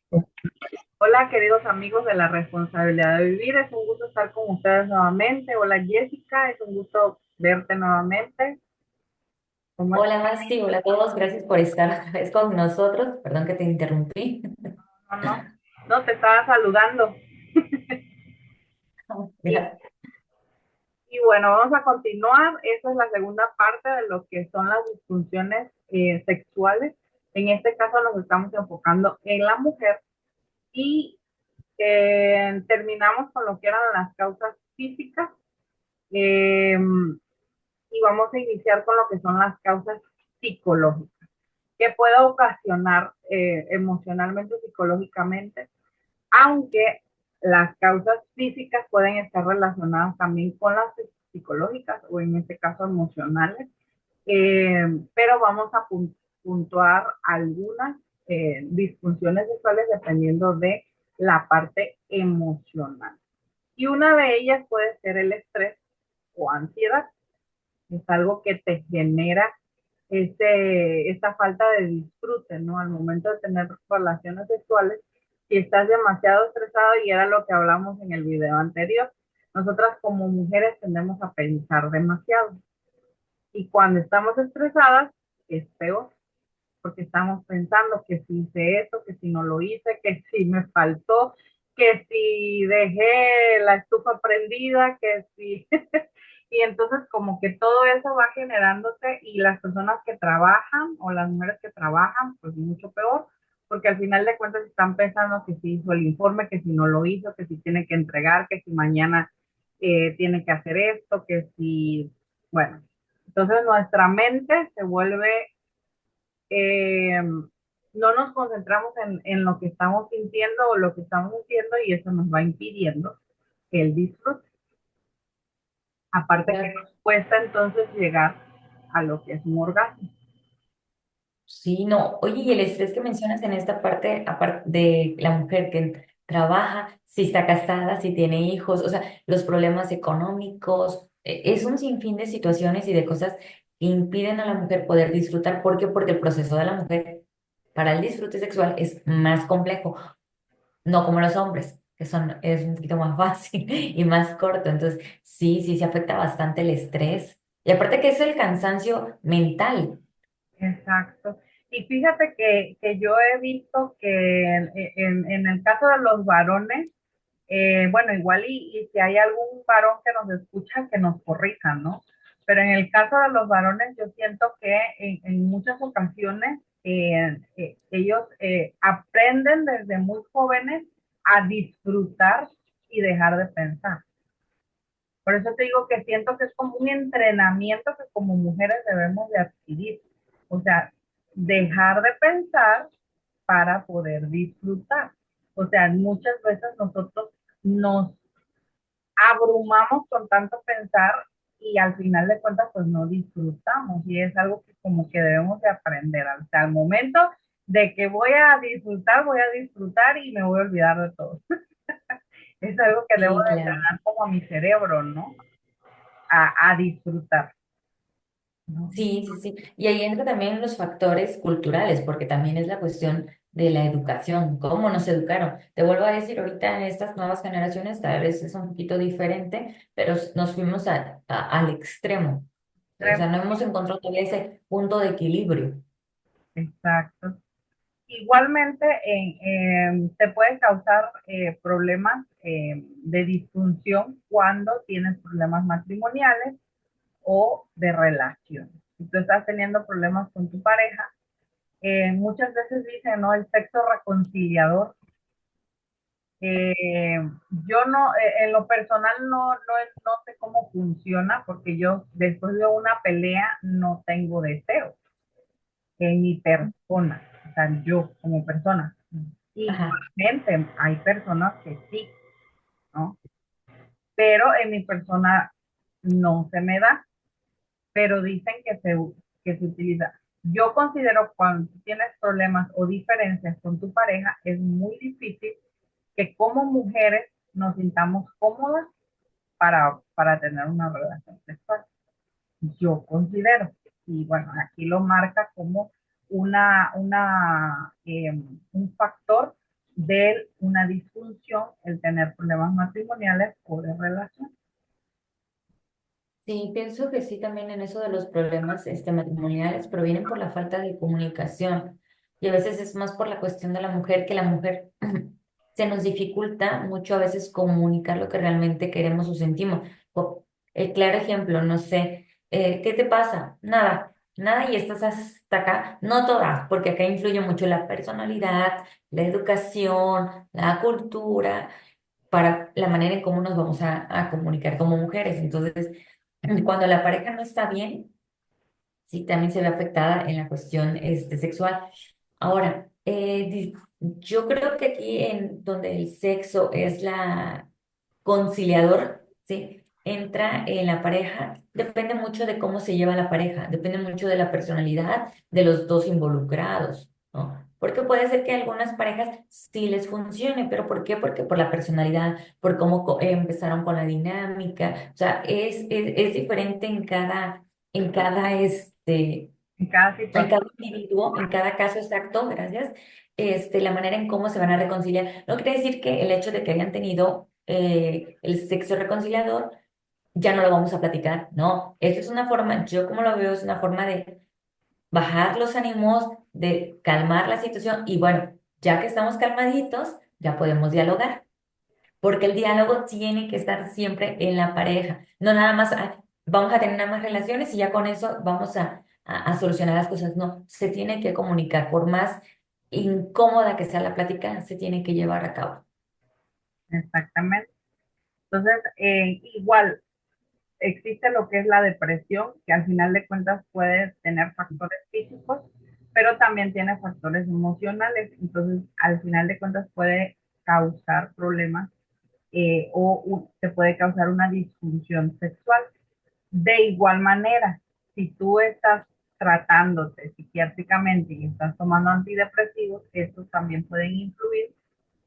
Hola, queridos amigos de la responsabilidad de vivir. Es un gusto estar con ustedes nuevamente. Hola, Jessica. Es un gusto verte nuevamente. ¿Cómo estás? Hola Masti, hola a todos, gracias por estar otra vez con nosotros. Perdón que te interrumpí. No, no, no te estaba saludando. Y, Gracias. y bueno, vamos a continuar. Esa es la segunda parte de lo que son las disfunciones sexuales. En este caso nos estamos enfocando en la mujer y terminamos con lo que eran las causas físicas. Eh, y vamos a iniciar con lo que son las causas psicológicas, que puede ocasionar emocionalmente o psicológicamente, aunque las causas físicas pueden estar relacionadas también con las psicológicas o en este caso emocionales, pero vamos a puntuar algunas disfunciones sexuales dependiendo de la parte emocional. Y una de ellas puede ser el estrés o ansiedad. Es algo que te genera esta falta de disfrute, ¿no? Al momento de tener relaciones sexuales, si estás demasiado estresado, y era lo que hablamos en el video anterior, nosotras como mujeres tendemos a pensar demasiado. Y cuando estamos estresadas, es peor, porque estamos pensando que si hice esto, que si no lo hice, que si me faltó, que si dejé la estufa prendida, que si... y entonces como que todo eso va generándose y las personas que trabajan o las mujeres que trabajan, pues mucho peor, porque al final de cuentas están pensando que si hizo el informe, que si no lo hizo, que si tiene que entregar, que si mañana tiene que hacer esto, que si, bueno, entonces nuestra mente se vuelve no nos concentramos en lo que estamos sintiendo o lo que estamos sintiendo y eso nos va impidiendo el disfrute. Aparte que Claro. nos cuesta entonces llegar a lo que es un orgasmo. Sí, no. Oye, y el estrés que mencionas en esta parte, aparte de la mujer que trabaja, si está casada, si tiene hijos, o sea, los problemas económicos, es un sinfín de situaciones y de cosas que impiden a la mujer poder disfrutar. ¿Por qué? Porque el proceso de la mujer para el disfrute sexual es más complejo. No como los hombres, es un poquito más fácil y más corto. Entonces, sí, sí, se afecta bastante el estrés. Y aparte que es el cansancio mental. Exacto. Y fíjate que yo he visto que en el caso de los varones, bueno, igual y si hay algún varón que nos escucha, que nos corrija, ¿no? Pero en el caso de los varones, yo siento que en muchas ocasiones ellos aprenden desde muy jóvenes a disfrutar y dejar de pensar. Por eso te digo que siento que es como un entrenamiento que como mujeres debemos de adquirir. O sea, dejar de pensar para poder disfrutar. O sea, muchas veces nosotros nos abrumamos con tanto pensar y al final de cuentas pues no disfrutamos y es algo que como que debemos de aprender. O sea, al momento de que voy a disfrutar y me voy a olvidar de todo. Es algo que debo Sí, de claro. entrenar como a mi cerebro, ¿no? A disfrutar, ¿no? Sí, sí, sí. Y ahí entra también los factores culturales, porque también es la cuestión de la educación, cómo nos educaron. Te vuelvo a decir, ahorita en estas nuevas generaciones tal vez es un poquito diferente, pero nos fuimos al extremo. O sea, no hemos encontrado todavía ese punto de equilibrio. Exacto. Igualmente, te puede causar problemas de disfunción cuando tienes problemas matrimoniales o de relación. Si tú estás teniendo problemas con tu pareja, muchas veces dicen, ¿no? El sexo reconciliador. Eh, yo no, en lo personal no sé cómo funciona porque yo después de una pelea no tengo deseo en mi persona, o sea, yo como persona. Ajá. Igualmente, hay personas que sí, ¿no? Pero en mi persona no se me da, pero dicen que se utiliza. Yo considero cuando tienes problemas o diferencias con tu pareja, es muy difícil que como mujeres nos sintamos cómodas para tener una relación sexual. Yo considero, y bueno, aquí lo marca como un factor. de una disfunción el tener problemas matrimoniales o de relación. Sí, pienso que sí, también en eso de los problemas matrimoniales provienen por la falta de comunicación y a veces es más por la cuestión de la mujer, que la mujer se nos dificulta mucho a veces comunicar lo que realmente queremos o sentimos. El claro ejemplo, no sé, ¿qué te pasa? Nada, nada y estás hasta acá, no todas, porque acá influye mucho la personalidad, la educación, la cultura, para la manera en cómo nos vamos a comunicar como mujeres. Entonces, cuando la pareja no está bien, sí, también se ve afectada en la cuestión sexual. Ahora, yo creo que aquí en donde el sexo es la conciliador, ¿sí? Entra en la pareja, depende mucho de cómo se lleva la pareja, depende mucho de la personalidad de los dos involucrados, ¿no? Porque puede ser que a algunas parejas sí les funcione, pero ¿por qué? Porque por la personalidad, por cómo empezaron con la dinámica, o sea, es diferente en cada En cada en situación. cada individuo, en cada caso exacto, gracias, la manera en cómo se van a reconciliar. No quiere decir que el hecho de que hayan tenido el sexo reconciliador ya no lo vamos a platicar. No, eso es una forma, yo como lo veo, es una forma de bajar los ánimos, de calmar la situación y bueno, ya que estamos calmaditos, ya podemos dialogar. Porque el diálogo tiene que estar siempre en la pareja. No nada más vamos a tener nada más relaciones y ya con eso vamos a solucionar las cosas. No, se tiene que comunicar. Por más incómoda que sea la plática, se tiene que llevar a cabo. Exactamente. Entonces, igual existe lo que es la depresión, que al final de cuentas puede tener factores físicos, pero también tiene factores emocionales. Entonces, al final de cuentas puede causar problemas te puede causar una disfunción sexual. De igual manera, si tú estás tratándote psiquiátricamente y estás tomando antidepresivos, estos también pueden influir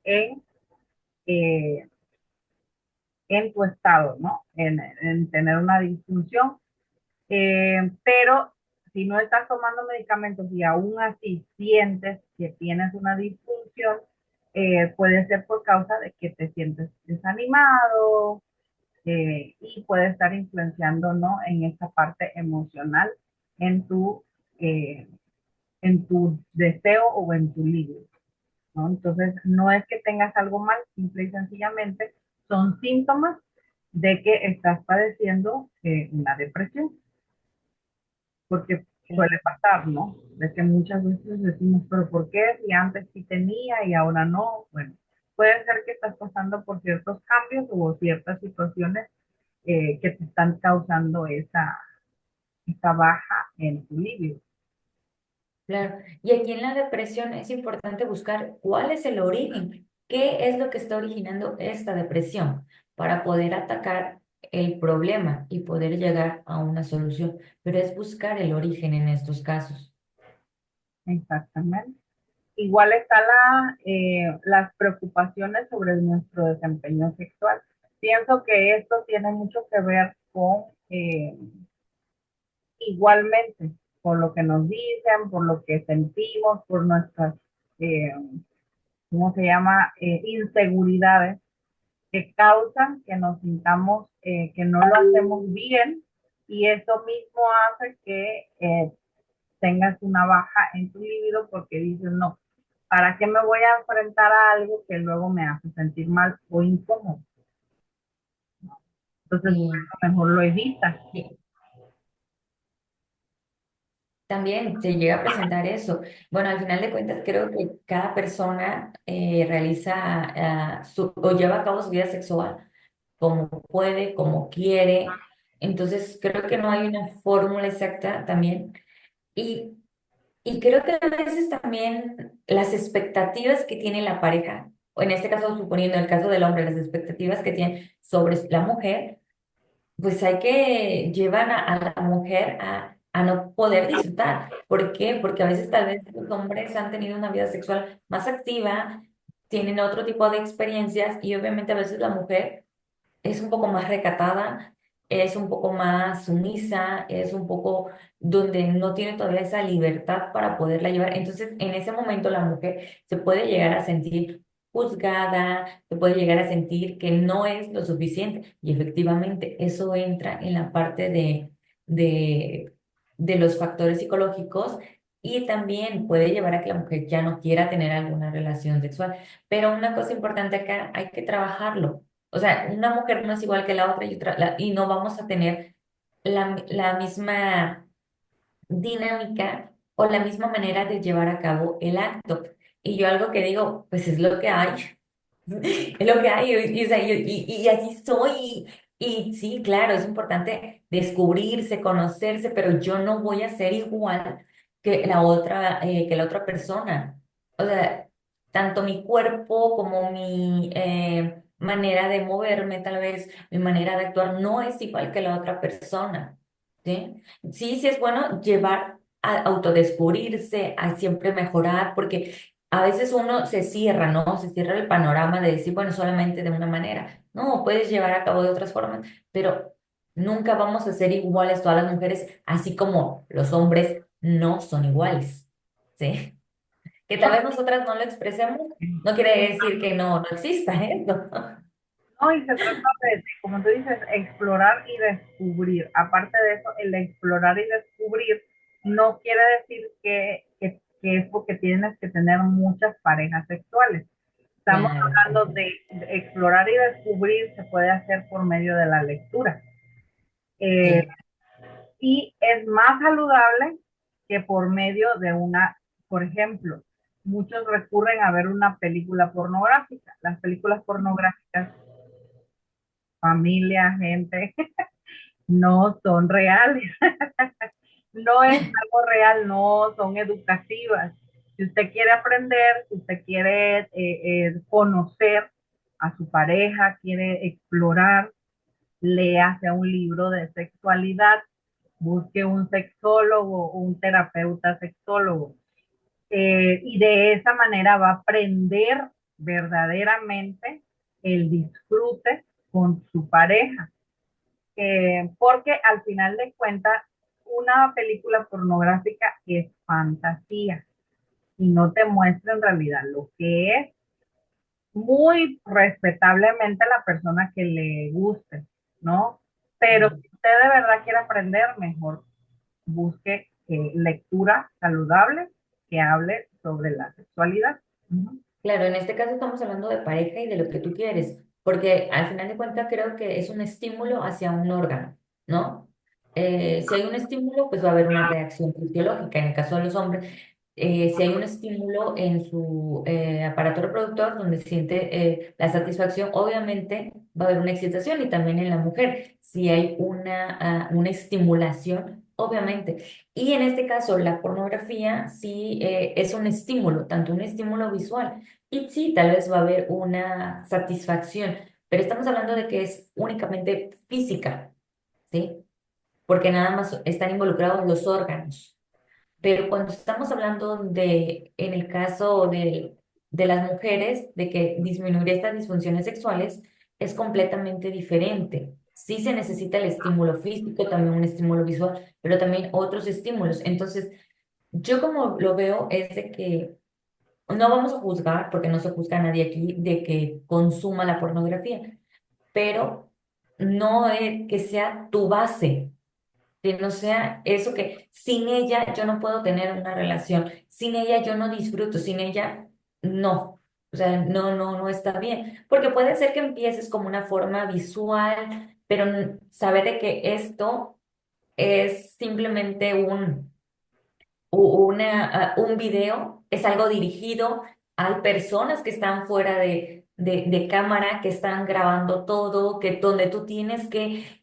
en, eh, en tu estado, ¿no? En tener una disfunción. Pero si no estás tomando medicamentos y aún así sientes que tienes una disfunción, puede ser por causa de que te sientes desanimado, y puede estar influenciando, ¿no? En esta parte emocional, en tu, eh, en tu deseo o en tu libido, ¿no? Entonces, no es que tengas algo mal, simple y sencillamente son síntomas de que estás padeciendo una depresión, porque suele pasar, ¿no? De que muchas veces decimos, pero ¿por qué? Si antes sí tenía y ahora no. Bueno, puede ser que estás pasando por ciertos cambios o ciertas situaciones que te están causando esa baja en tu libido. Claro. Y aquí en la depresión es importante buscar cuál es el origen, qué es lo que está originando esta depresión para poder atacar el problema y poder llegar a una solución. Pero es buscar el origen en estos casos. Exactamente. Igual está las preocupaciones sobre nuestro desempeño sexual. Pienso que esto tiene mucho que ver con igualmente, por lo que nos dicen, por lo que sentimos, por nuestras, eh, ¿cómo se llama? Inseguridades que causan que nos sintamos que no lo hacemos bien y eso mismo hace que tengas una baja en tu libido porque dices, no, ¿para qué me voy a enfrentar a algo que luego me hace sentir mal o incómodo? Entonces, Sí. mejor lo evitas. Sí. También se llega a presentar eso. Bueno, al final de cuentas, creo que cada persona realiza o lleva a cabo su vida sexual como puede, como quiere. Entonces, creo que no hay una fórmula exacta también. Y, y creo que a veces también las expectativas que tiene la pareja, o en este caso, suponiendo el caso del hombre, las expectativas que tiene sobre la mujer, pues hay que llevar a la mujer a no poder disfrutar. ¿Por qué? Porque a veces tal vez los hombres han tenido una vida sexual más activa, tienen otro tipo de experiencias y obviamente a veces la mujer es un poco más recatada, es un poco más sumisa, es un poco donde no tiene todavía esa libertad para poderla llevar. Entonces, en ese momento la mujer se puede llegar a sentir juzgada, te puedes llegar a sentir que no es lo suficiente. Y efectivamente, eso entra en la parte de, de los factores psicológicos y también puede llevar a que la mujer ya no quiera tener alguna relación sexual. Pero una cosa importante acá, hay que trabajarlo. O sea, una mujer no es igual que la otra y no vamos a tener la misma dinámica o la misma manera de llevar a cabo el acto. Y yo algo que digo, pues es lo que hay, es lo que hay, o sea, y así soy. Y sí, claro, es importante descubrirse, conocerse, pero yo no voy a ser igual que la otra persona. O sea, tanto mi cuerpo como mi manera de moverme, tal vez mi manera de actuar, no es igual que la otra persona. ¿Sí? Sí, sí es bueno llevar a autodescubrirse, a siempre mejorar, porque a veces uno se cierra, ¿no? Se cierra el panorama de decir, bueno, solamente de una manera. No, puedes llevar a cabo de otras formas, pero nunca vamos a ser iguales todas las mujeres, así como los hombres no son iguales, ¿sí? Que tal vez nosotras no lo expresemos, no quiere decir que no exista eso. No, y se trata de, como tú dices, explorar y descubrir. Aparte de eso, el explorar y descubrir no quiere decir que es porque tienes que tener muchas parejas sexuales. Estamos Claro, hablando de explorar y descubrir, se puede hacer por medio de la lectura. Eh, sí. y es más saludable que por medio de una, por ejemplo, muchos recurren a ver una película pornográfica. Las películas pornográficas, familia, gente, no son reales, no es algo real, no son educativas. Si usted quiere aprender, si usted quiere conocer a su pareja, quiere explorar, léase un libro de sexualidad, busque un sexólogo o un terapeuta sexólogo. Y de esa manera va a aprender verdaderamente el disfrute con su pareja. Porque al final de cuentas, una película pornográfica es fantasía y no te muestra en realidad lo que es muy respetablemente la persona que le guste, ¿no? Pero si usted de verdad quiere aprender, mejor busque lectura saludable que hable sobre la sexualidad. Uh-huh. Claro, en este caso estamos hablando de pareja y de lo que tú quieres, porque al final de cuentas creo que es un estímulo hacia un órgano, ¿no? Si hay un estímulo, pues va a haber una reacción fisiológica. En el caso de los hombres, si hay un estímulo en su aparato reproductor donde siente la satisfacción, obviamente va a haber una excitación y también en la mujer, si hay una estimulación, obviamente. Y en este caso, la pornografía sí es un estímulo, tanto un estímulo visual y sí, tal vez va a haber una satisfacción, pero estamos hablando de que es únicamente física, ¿sí? Porque nada más están involucrados los órganos. Pero cuando estamos hablando en el caso de las mujeres, de que disminuir estas disfunciones sexuales es completamente diferente. Sí se necesita el estímulo físico, también un estímulo visual, pero también otros estímulos. Entonces, yo como lo veo es de que no vamos a juzgar, porque no se juzga a nadie aquí, de que consuma la pornografía, pero no es que sea tu base, que no sea eso que sin ella yo no puedo tener una relación, sin ella yo no disfruto, sin ella no. O sea, no está bien, porque puede ser que empieces como una forma visual, pero saber de que esto es simplemente un video, es algo dirigido. Hay personas que están fuera de cámara, que están grabando todo, que donde tú tienes que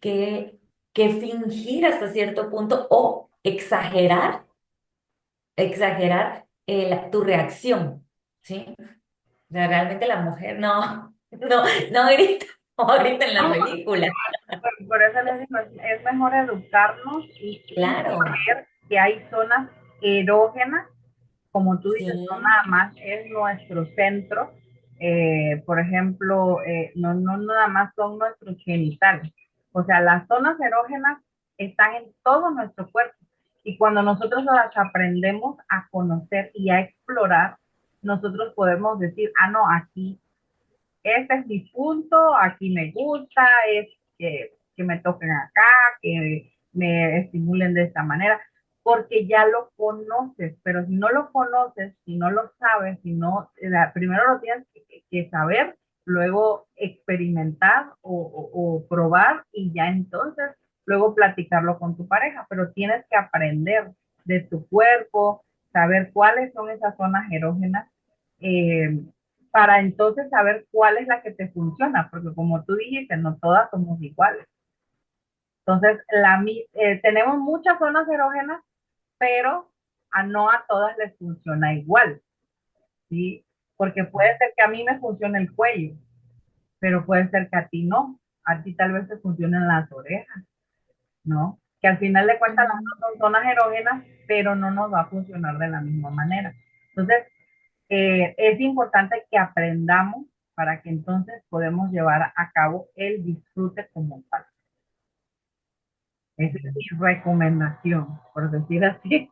fingir hasta cierto punto o exagerar tu reacción, ¿sí? O sea, realmente la mujer no grita, no grita en la película. Por eso les digo, es mejor educarnos y Claro, saber que hay zonas erógenas, como tú dices, no sí, nada más es nuestro centro. Por ejemplo, no nada más son nuestros genitales. O sea, las zonas erógenas están en todo nuestro cuerpo. Y cuando nosotros las aprendemos a conocer y a explorar, nosotros podemos decir, ah, no, aquí, este es mi punto, aquí me gusta, es que me toquen acá, que me estimulen de esta manera, porque ya lo conoces, pero si no lo conoces, si no lo sabes, si no, primero lo tienes que saber, luego experimentar o probar y ya entonces luego platicarlo con tu pareja, pero tienes que aprender de tu cuerpo, saber cuáles son esas zonas erógenas, eh, para entonces saber cuál es la que te funciona, porque como tú dijiste, no todas somos iguales. Entonces, tenemos muchas zonas erógenas, pero no a todas les funciona igual, ¿sí? Porque puede ser que a mí me funcione el cuello, pero puede ser que a ti no. A ti tal vez te funcionen las orejas, ¿no? Que al final de cuentas las Ujú. dos son zonas erógenas, pero no nos va a funcionar de la misma manera. Entonces, es importante que aprendamos para que entonces podamos llevar a cabo el disfrute como tal. Esa es mi recomendación, por decir así.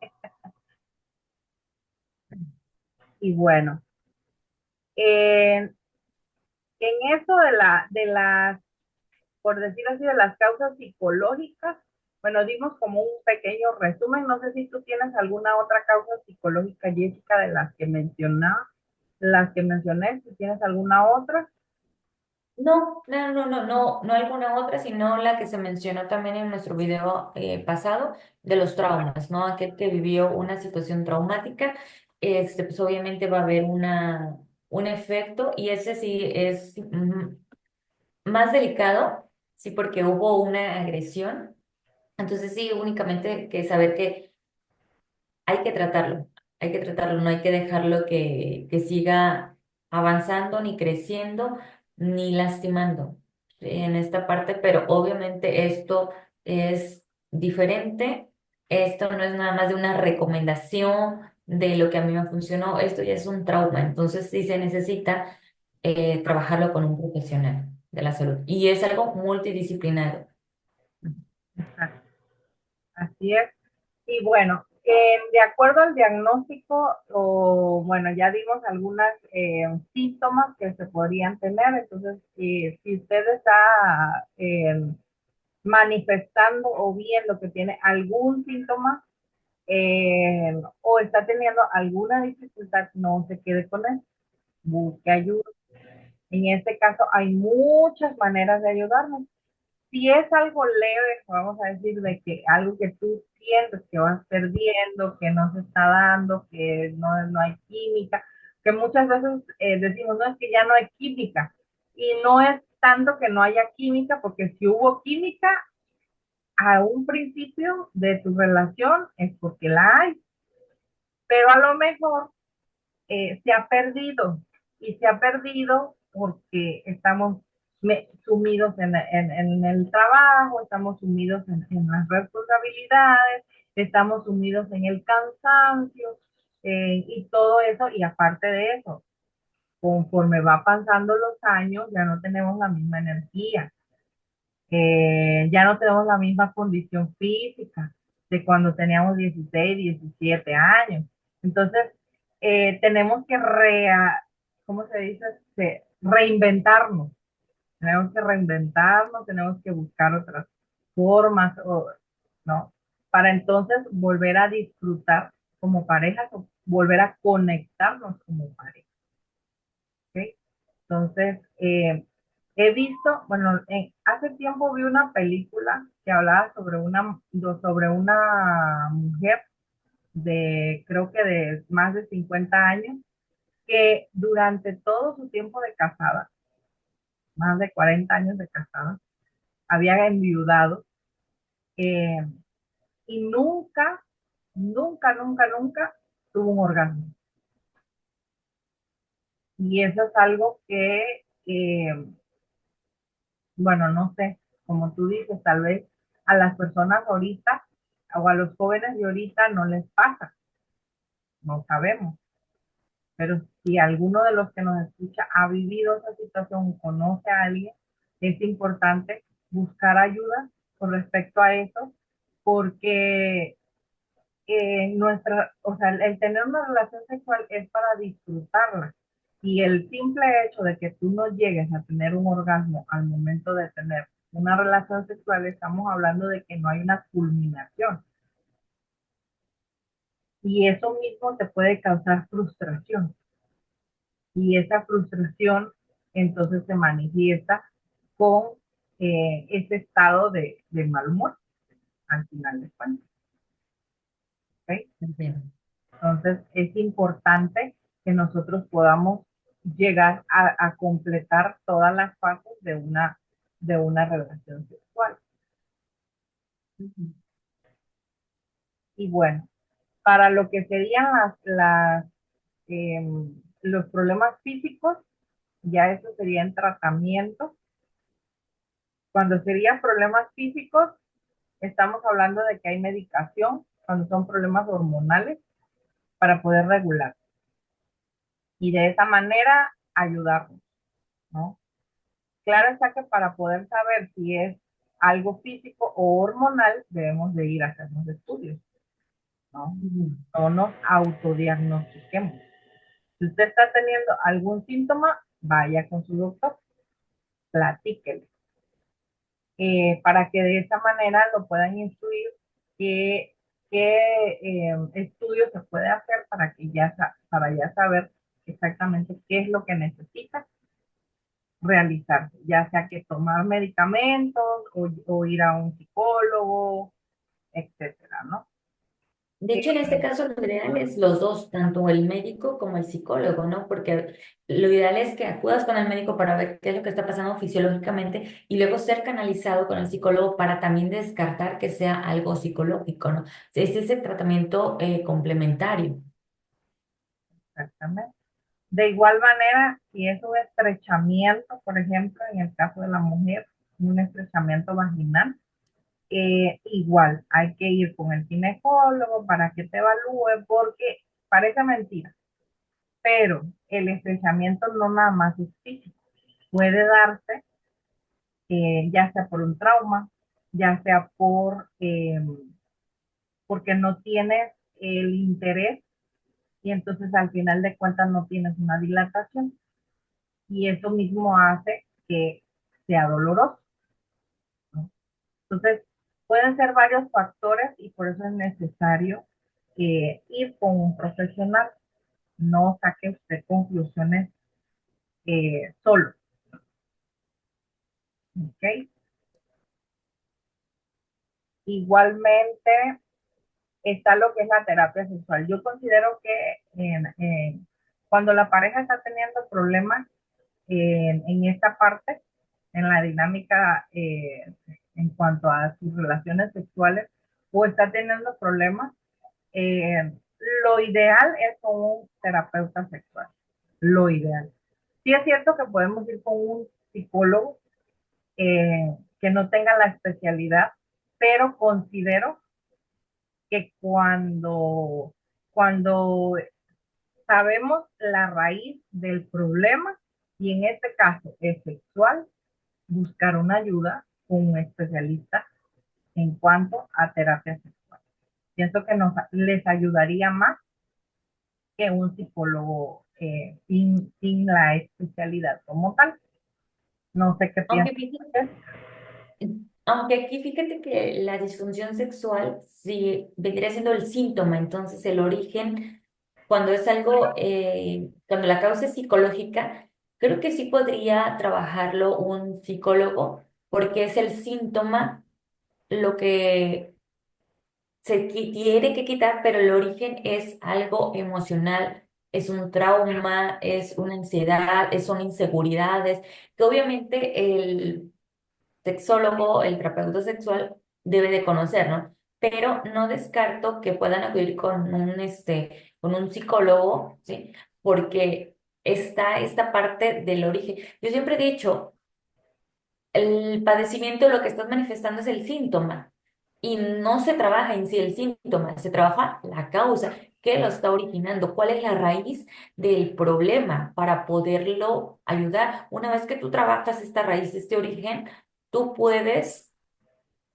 Y bueno, en, en eso por decir así, de las causas psicológicas, bueno, dimos como un pequeño resumen. No sé si tú tienes alguna otra causa psicológica, Jessica, de las que mencioné, si tienes alguna otra. No alguna otra, sino la que se mencionó también en nuestro video pasado de los traumas, ¿no? Aquel que vivió una situación traumática, pues obviamente va a haber un efecto y ese sí es más delicado, sí, porque hubo una agresión. Entonces sí, únicamente que saber que hay que tratarlo, no hay que dejarlo que siga avanzando, ni creciendo, ni lastimando en esta parte, pero obviamente esto es diferente, esto no es nada más de una recomendación de lo que a mí me funcionó, esto ya es un trauma, entonces sí se necesita trabajarlo con un profesional de la salud y es algo multidisciplinario. Exacto. Así es. Y bueno, de acuerdo al diagnóstico, o bueno, ya dimos algunas síntomas que se podrían tener. Entonces, si usted está manifestando o viendo que tiene algún síntoma, o está teniendo alguna dificultad, no se quede con él, busque ayuda. En este caso, hay muchas maneras de ayudarnos. Si es algo leve, vamos a decir, de que algo que tú sientes que vas perdiendo, que no se está dando, que no hay química, que muchas veces decimos, no, es que ya no hay química. Y no es tanto que no haya química, porque si hubo química a un principio de tu relación, es porque la hay. Pero a lo mejor se ha perdido, y se ha perdido porque estamos sumidos en el trabajo, estamos sumidos en las responsabilidades, estamos sumidos en el cansancio, y todo eso. Y aparte de eso, conforme va pasando los años, ya no tenemos la misma energía, ya no tenemos la misma condición física de cuando teníamos 16 17 años. Entonces, tenemos que ¿cómo se dice? Reinventarnos. Tenemos que reinventarnos, tenemos que buscar otras formas, ¿no? Para entonces volver a disfrutar como pareja, o volver a conectarnos como pareja. ¿Ok? Entonces, he visto, bueno, hace tiempo vi una película que hablaba sobre una mujer de, creo que de más de 50 años, que durante todo su tiempo de casada, más de 40 años de casada, había enviudado, eh, y nunca tuvo un orgasmo. Y eso es algo que, bueno, no sé, como tú dices, tal vez a las personas ahorita o a los jóvenes de ahorita no les pasa, no sabemos. Pero si alguno de los que nos escucha ha vivido esa situación o conoce a alguien, es importante buscar ayuda con respecto a eso, porque o sea, el tener una relación sexual es para disfrutarla. Y el simple hecho de que tú no llegues a tener un orgasmo al momento de tener una relación sexual, estamos hablando de que no hay una culminación. Y eso mismo te puede causar frustración. Y esa frustración entonces se manifiesta con ese estado de mal humor al final de cuentas. ¿Okay? Entiendo. Entonces es importante que nosotros podamos llegar a completar todas las fases de una relación sexual. Ujú. Y bueno, para lo que serían los problemas físicos, ya eso sería en tratamiento. Cuando serían problemas físicos, estamos hablando de que hay medicación, cuando son problemas hormonales, para poder regular. Y de esa manera ayudarnos, ¿no? Claro está que para poder saber si es algo físico o hormonal, debemos de ir a hacernos estudios, ¿no? Ujú. No nos autodiagnostiquemos. Si usted está teniendo algún síntoma, vaya con su doctor, platíquele, para que de esa manera lo puedan instruir qué, qué estudios se puede hacer para ya saber exactamente qué es lo que necesita realizarse, ya sea que tomar medicamentos o ir a un psicólogo, etcétera, ¿no? De hecho, en este caso, lo ideal es los dos, tanto el médico como el psicólogo, ¿no? Porque lo ideal es que acudas con el médico para ver qué es lo que está pasando fisiológicamente y luego ser canalizado con el psicólogo para también descartar que sea algo psicológico, ¿no? Es ese tratamiento complementario. Exactamente. De igual manera, si es un estrechamiento, por ejemplo, en el caso de la mujer, un estrechamiento vaginal, igual hay que ir con el ginecólogo para que te evalúe, porque parece mentira, pero el estrechamiento no nada más es físico, puede darse ya sea por un trauma, ya sea porque no tienes el interés y entonces al final de cuentas no tienes una dilatación y eso mismo hace que sea doloroso, ¿no? Entonces, pueden ser varios factores y por eso es necesario ir con un profesional. No saque usted conclusiones solo, ¿ok? Igualmente está lo que es la terapia sexual. Yo considero que cuando la pareja está teniendo problemas en esta parte, en la dinámica en cuanto a sus relaciones sexuales, o está teniendo problemas, eh, lo ideal es con un terapeuta sexual. Lo ideal. Sí es cierto que podemos ir con un psicólogo que no tenga la especialidad, pero considero que cuando sabemos la raíz del problema, y en este caso es sexual, buscar una ayuda con un especialista en cuanto a terapia sexual. Pienso que les ayudaría más que un psicólogo sin la especialidad como tal. No sé qué Aunque piensas fíjate, usted. aunque aquí fíjate que la disfunción sexual sí vendría siendo el síntoma, entonces el origen, cuando es algo, cuando la causa es psicológica, creo que sí podría trabajarlo un psicólogo, porque es el síntoma lo que tiene que quitar, pero el origen es algo emocional, es un trauma, es una ansiedad, son inseguridades, que obviamente el sexólogo, el terapeuta sexual debe de conocer, ¿no? Pero no descarto que puedan acudir con un psicólogo, ¿sí? Porque está esta parte del origen. Yo siempre he dicho, el padecimiento lo que estás manifestando es el síntoma y no se trabaja en sí el síntoma, se trabaja la causa, qué lo está originando, cuál es la raíz del problema para poderlo ayudar. Una vez que tú trabajas esta raíz, este origen, tú puedes,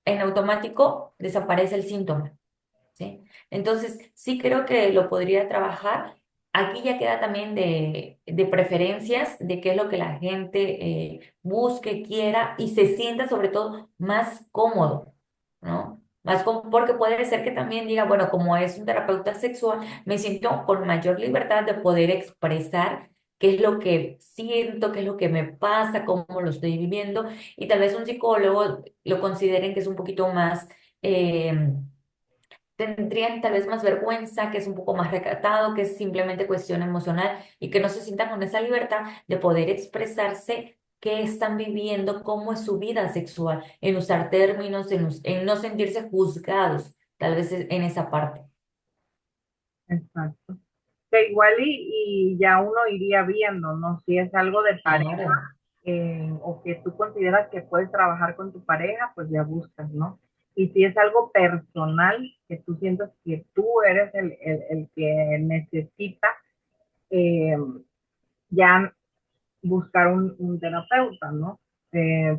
en automático, desaparece el síntoma. ¿sí? Entonces, sí creo que lo podría trabajar. Aquí ya queda también de preferencias, de qué es lo que la gente busque, quiera y se sienta sobre todo más cómodo, ¿no? Porque puede ser que también diga, bueno, como es un terapeuta sexual, me siento con mayor libertad de poder expresar qué es lo que siento, qué es lo que me pasa, cómo lo estoy viviendo, y tal vez un psicólogo lo consideren que es un poquito más... tendrían tal vez más vergüenza, que es un poco más recatado, que es simplemente cuestión emocional y que no se sientan con esa libertad de poder expresarse qué están viviendo, cómo es su vida sexual, en usar términos, en no sentirse juzgados, tal vez en esa parte. Exacto. Que igual y ya uno iría viendo, ¿no? Si es algo de pareja Claro. o que tú consideras que puedes trabajar con tu pareja, pues ya buscas, ¿no? Y si es algo personal, que tú sientas que tú eres el que necesita, eh, ya buscar un terapeuta, ¿no?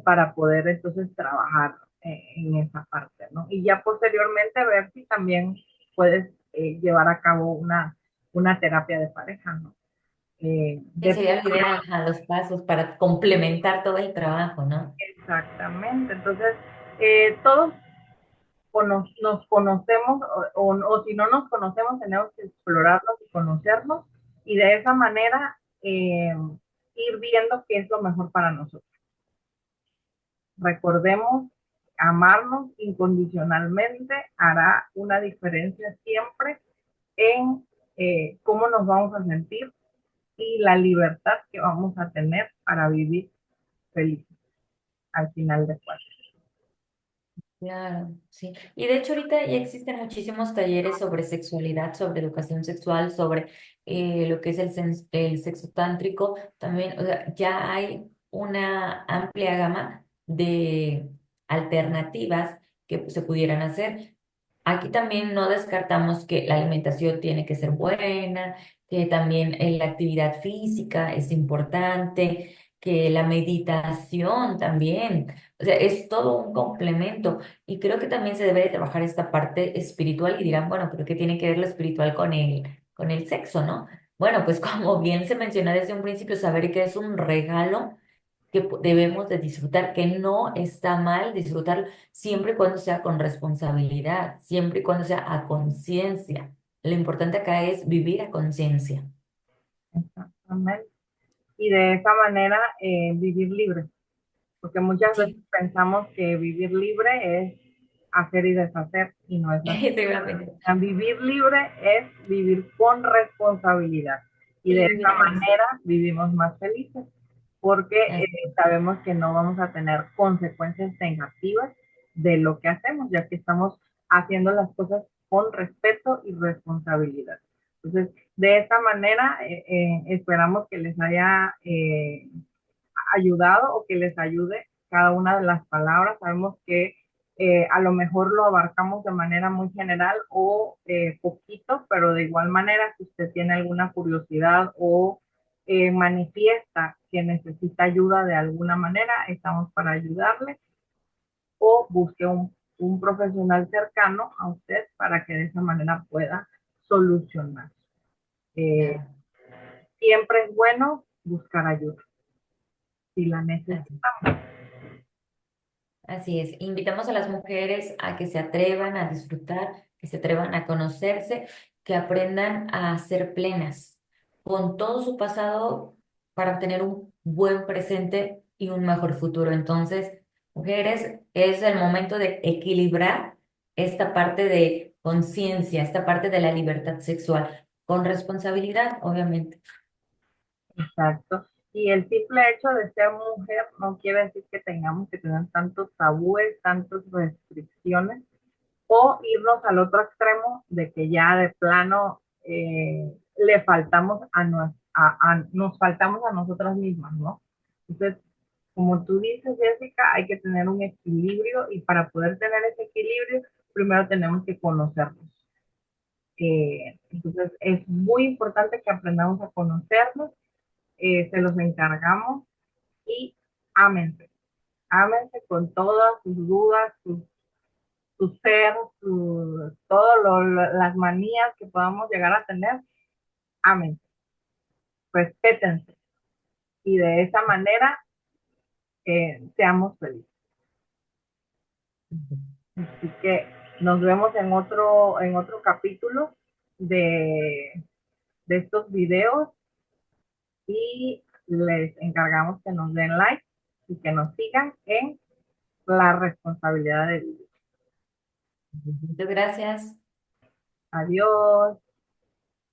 Para poder entonces trabajar en esa parte, ¿no? Y ya posteriormente ver si también puedes llevar a cabo una terapia de pareja, ¿no? Y sería lo ideal, ajá, los pasos para complementar todo el trabajo, ¿no? exactamente. Entonces, todos nos conocemos o si no nos conocemos, tenemos que explorarnos y conocernos y de esa manera ir viendo qué es lo mejor para nosotros. Recordemos, amarnos incondicionalmente hará una diferencia siempre en cómo nos vamos a sentir y la libertad que vamos a tener para vivir felices al final de cuentas. Claro, sí. Y de hecho ahorita ya existen muchísimos talleres sobre sexualidad, sobre educación sexual, sobre lo que es el sexo tántrico. También, o sea, ya hay una amplia gama de alternativas que se pudieran hacer. Aquí también no descartamos que la alimentación tiene que ser buena, que también la actividad física es importante, que la meditación también. O sea, es todo un complemento. Y creo que también se debe de trabajar esta parte espiritual y dirán, bueno, pero ¿qué tiene que ver lo espiritual con el sexo, no? Bueno, pues como bien se menciona desde un principio, saber que es un regalo que debemos de disfrutar, que no está mal disfrutar siempre y cuando sea con responsabilidad, siempre y cuando sea a conciencia. Lo importante acá es vivir a conciencia. Exactamente. Y de esa manera vivir libre, porque muchas veces Sí, pensamos que vivir libre es hacer y deshacer y no es así. seguramente. Vivir libre es vivir con responsabilidad y de Sí, esa vivir a conciencia. manera vivimos más felices porque sabemos que no vamos a tener consecuencias negativas de lo que hacemos, ya que estamos haciendo las cosas con respeto y responsabilidad. Entonces, de esta manera, esperamos que les haya ayudado o que les ayude cada una de las palabras. Sabemos que a lo mejor lo abarcamos de manera muy general o poquito, pero de igual manera, si usted tiene alguna curiosidad o manifiesta que necesita ayuda de alguna manera, estamos para ayudarle o busque un profesional cercano a usted para que de esa manera pueda solucionar. Eh, Claro. siempre es bueno buscar ayuda si la Así necesita. Así es, invitamos a las mujeres a que se atrevan a disfrutar, que se atrevan a conocerse, que aprendan a ser plenas con todo su pasado para obtener un buen presente y un mejor futuro. Entonces, mujeres, es el momento de equilibrar esta parte de conciencia, esta parte de la libertad sexual, con responsabilidad, obviamente. Exacto. Y el simple hecho de ser mujer no quiere decir que tengamos que tener tantos tabúes, tantas restricciones, o irnos al otro extremo de que ya de plano le faltamos nos faltamos a nosotras mismas, ¿no? Entonces, como tú dices, Jessica, hay que tener un equilibrio y para poder tener ese equilibrio, primero tenemos que conocernos. Entonces, es muy importante que aprendamos a conocernos, se los encargamos y ámense, ámense con todas sus dudas, sus su ser, todo las manías que podamos llegar a tener, amen, respétense y de esa manera seamos felices. Así que nos vemos en otro capítulo de, de estos videos y les encargamos que nos den like y que nos sigan en la responsabilidad de vivir. Muchas gracias. Adiós.